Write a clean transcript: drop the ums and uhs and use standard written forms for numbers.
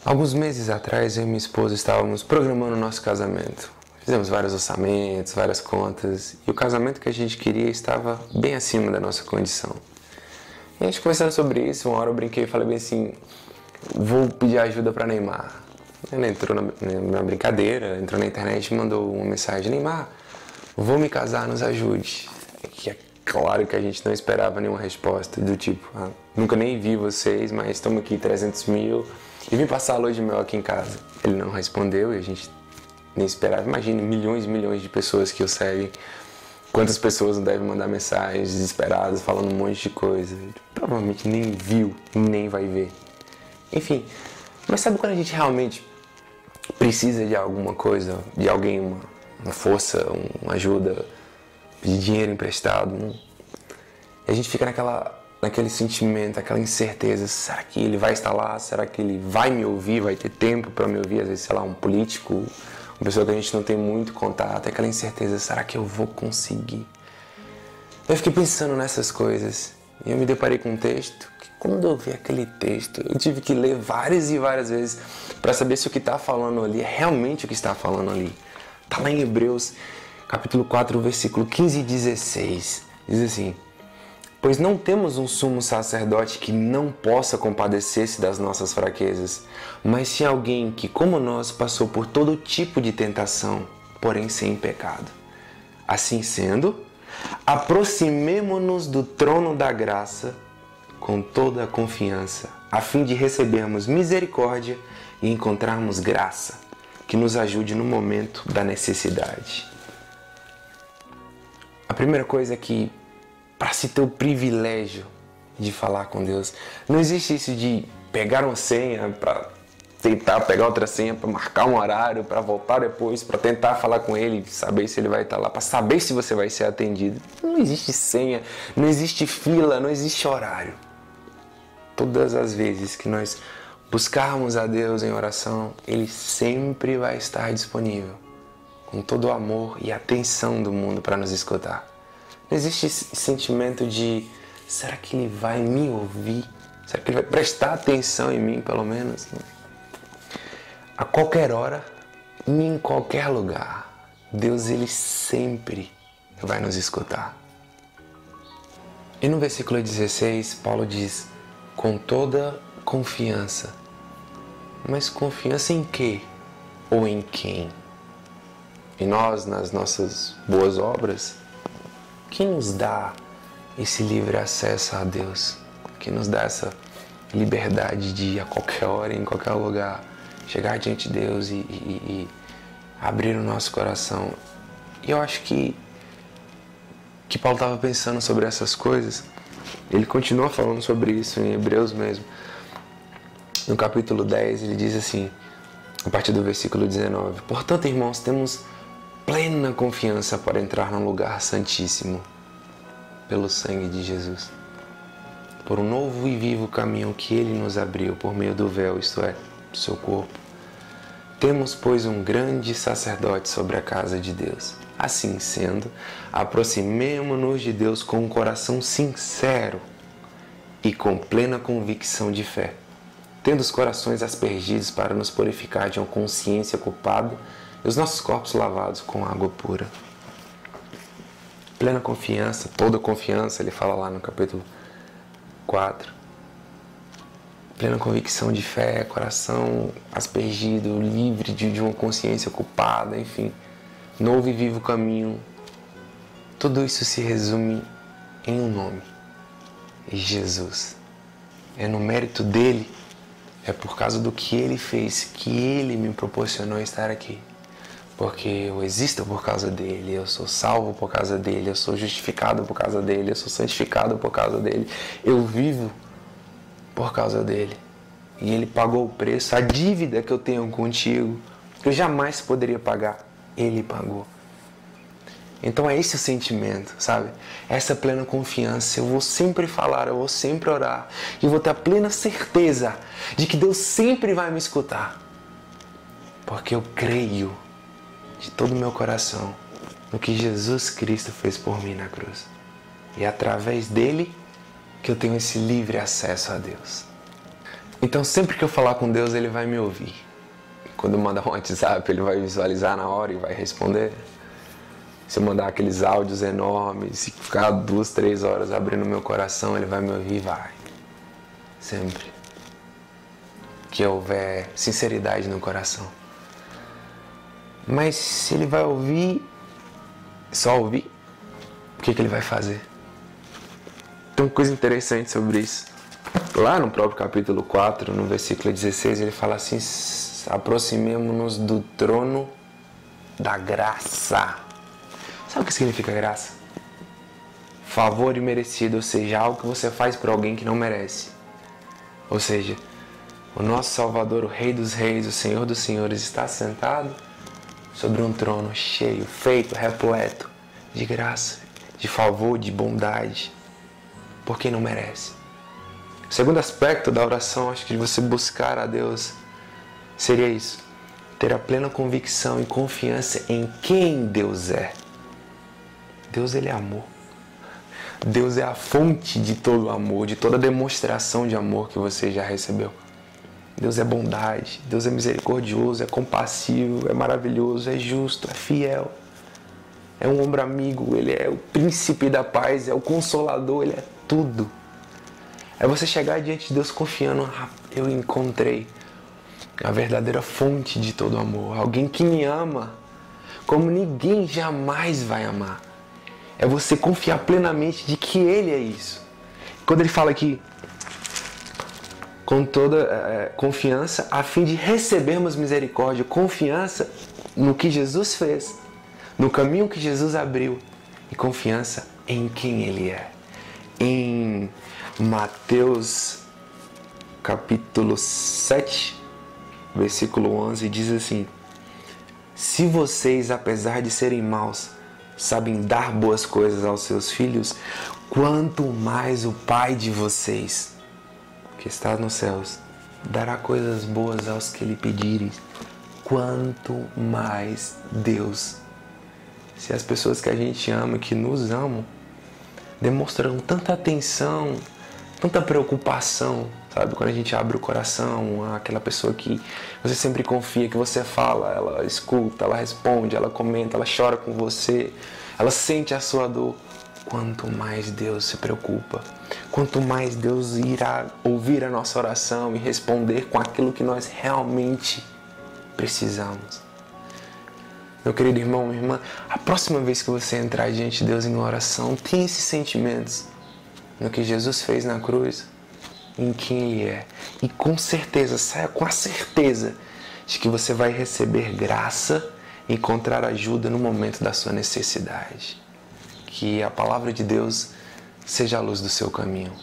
Alguns meses atrás, eu e minha esposa estávamos programando o nosso casamento. Fizemos vários orçamentos, várias contas, e o casamento que a gente queria estava bem acima da nossa condição. E a gente conversando sobre isso, uma hora eu brinquei e falei bem assim, vou pedir ajuda para Neymar. Ele entrou na brincadeira, entrou na internet e mandou uma mensagem, Neymar, vou me casar, nos ajude. E é claro que a gente não esperava nenhuma resposta do tipo, nunca nem vi vocês, mas estamos aqui 300 mil e vim passar a lua de mel aqui em casa. Ele não respondeu e a gente nem esperava. Imagina, milhões e milhões de pessoas que o seguem. Quantas pessoas não devem mandar mensagens desesperadas, falando um monte de coisa. Provavelmente nem viu, nem vai ver. Enfim, mas sabe quando a gente realmente precisa de alguma coisa, de alguém, uma força, uma ajuda, pedir dinheiro emprestado? E a gente fica naquele sentimento, aquela incerteza, será que ele vai estar lá? Será que ele vai me ouvir? Vai ter tempo para me ouvir? Às vezes, sei lá, um político, uma pessoa que a gente não tem muito contato, aquela incerteza, será que eu vou conseguir? Eu fiquei pensando nessas coisas e eu me deparei com um texto que, quando eu vi aquele texto, eu tive que ler várias e várias vezes para saber se o que está falando ali é realmente o que está falando ali. Está lá em Hebreus, capítulo 4, versículo 15 e 16. Diz assim, pois não temos um sumo sacerdote que não possa compadecer-se das nossas fraquezas, mas sim alguém que, como nós, passou por todo tipo de tentação, porém sem pecado. Assim sendo, aproximemo-nos do trono da graça com toda a confiança, a fim de recebermos misericórdia e encontrarmos graça, que nos ajude no momento da necessidade. A primeira coisa é que, para se ter o privilégio de falar com Deus, não existe isso de pegar uma senha para tentar pegar outra senha, para marcar um horário, para voltar depois, para tentar falar com ele, saber se ele vai estar lá, para saber se você vai ser atendido. Não existe senha, não existe fila, não existe horário. Todas as vezes que nós buscarmos a Deus em oração, Ele sempre vai estar disponível, com todo o amor e atenção do mundo para nos escutar. Não existe esse sentimento de, será que Ele vai me ouvir? Será que Ele vai prestar atenção em mim, pelo menos? A qualquer hora e em qualquer lugar, Deus Ele sempre vai nos escutar. E no versículo 16, Paulo diz, com toda confiança. Mas confiança em quê? Ou em quem? E nós, nas nossas boas obras? Quem nos dá esse livre acesso a Deus? Quem nos dá essa liberdade de, a qualquer hora, em qualquer lugar, chegar diante de Deus e abrir o nosso coração? E eu acho que Paulo estava pensando sobre essas coisas. Ele continua falando sobre isso em Hebreus mesmo. No capítulo 10, ele diz assim, a partir do versículo 19, portanto, irmãos, temos plena confiança para entrar num lugar santíssimo pelo sangue de Jesus, por um novo e vivo caminho que Ele nos abriu por meio do véu, isto é, do seu corpo. Temos, pois, um grande sacerdote sobre a casa de Deus. Assim sendo, aproximemo-nos de Deus com um coração sincero e com plena convicção de fé, tendo os corações aspergidos para nos purificar de uma consciência culpada e os nossos corpos lavados com água pura. Plena confiança, toda confiança, ele fala lá no capítulo 4. Plena convicção de fé, coração aspergido, livre de uma consciência culpada, enfim. Novo e vivo caminho. Tudo isso se resume em um nome. Jesus. É no mérito dele, é por causa do que ele fez, que ele me proporcionou estar aqui. Porque eu existo por causa dele, eu sou salvo por causa dele, eu sou justificado por causa dele, eu sou santificado por causa dele, eu vivo por causa dele. E ele pagou o preço, a dívida que eu tenho contigo, que eu jamais poderia pagar, ele pagou. Então é esse o sentimento, sabe? Essa plena confiança, eu vou sempre falar, eu vou sempre orar, e vou ter a plena certeza de que Deus sempre vai me escutar. Porque eu creio de todo o meu coração no que Jesus Cristo fez por mim na cruz. E é através dele que eu tenho esse livre acesso a Deus. Então sempre que eu falar com Deus, Ele vai me ouvir. Quando eu mandar um WhatsApp, Ele vai visualizar na hora e vai responder. Se eu mandar aqueles áudios enormes, se ficar 2, 3 horas abrindo meu coração, Ele vai me ouvir e vai. Sempre. Que houver sinceridade no coração. Mas se Ele vai ouvir, só ouvir, o que Ele vai fazer? Tem uma coisa interessante sobre isso. Lá no próprio capítulo 4, no versículo 16, ele fala assim: aproximemo-nos do trono da graça. Sabe o que significa graça? Favor imerecido, ou seja, algo que você faz por alguém que não merece. Ou seja, o nosso Salvador, o Rei dos Reis, o Senhor dos Senhores, está sentado sobre um trono cheio, feito, repleto de graça, de favor, de bondade, por quem não merece. O segundo aspecto da oração, acho que de você buscar a Deus, seria isso: ter a plena convicção e confiança em quem Deus é. Deus, Ele é amor. Deus é a fonte de todo o amor, de toda demonstração de amor que você já recebeu. Deus é bondade, Deus é misericordioso, é compassivo, é maravilhoso, é justo, é fiel. É um ombro amigo, Ele é o príncipe da paz, é o consolador, Ele é tudo. É você chegar diante de Deus confiando: eu encontrei a verdadeira fonte de todo amor. Alguém que me ama como ninguém jamais vai amar. É você confiar plenamente de que Ele é isso. Quando Ele fala aqui, com toda confiança, a fim de recebermos misericórdia, confiança no que Jesus fez, no caminho que Jesus abriu, e confiança em quem Ele é. Em Mateus capítulo 7, versículo 11, diz assim: se vocês, apesar de serem maus, sabem dar boas coisas aos seus filhos, quanto mais o Pai de vocês, que está nos céus, dará coisas boas aos que lhe pedirem. Quanto mais Deus. Se as pessoas que a gente ama, que nos amam, demonstram tanta atenção, tanta preocupação, sabe? Quando a gente abre o coração, aquela pessoa que você sempre confia, que você fala, ela escuta, ela responde, ela comenta, ela chora com você, ela sente a sua dor. Quanto mais Deus se preocupa, quanto mais Deus irá ouvir a nossa oração e responder com aquilo que nós realmente precisamos. Meu querido irmão, minha irmã, a próxima vez que você entrar diante de Deus em oração, tenha esses sentimentos no que Jesus fez na cruz, em quem Ele é. E com certeza, saia com a certeza de que você vai receber graça e encontrar ajuda no momento da sua necessidade. Que a palavra de Deus seja a luz do seu caminho.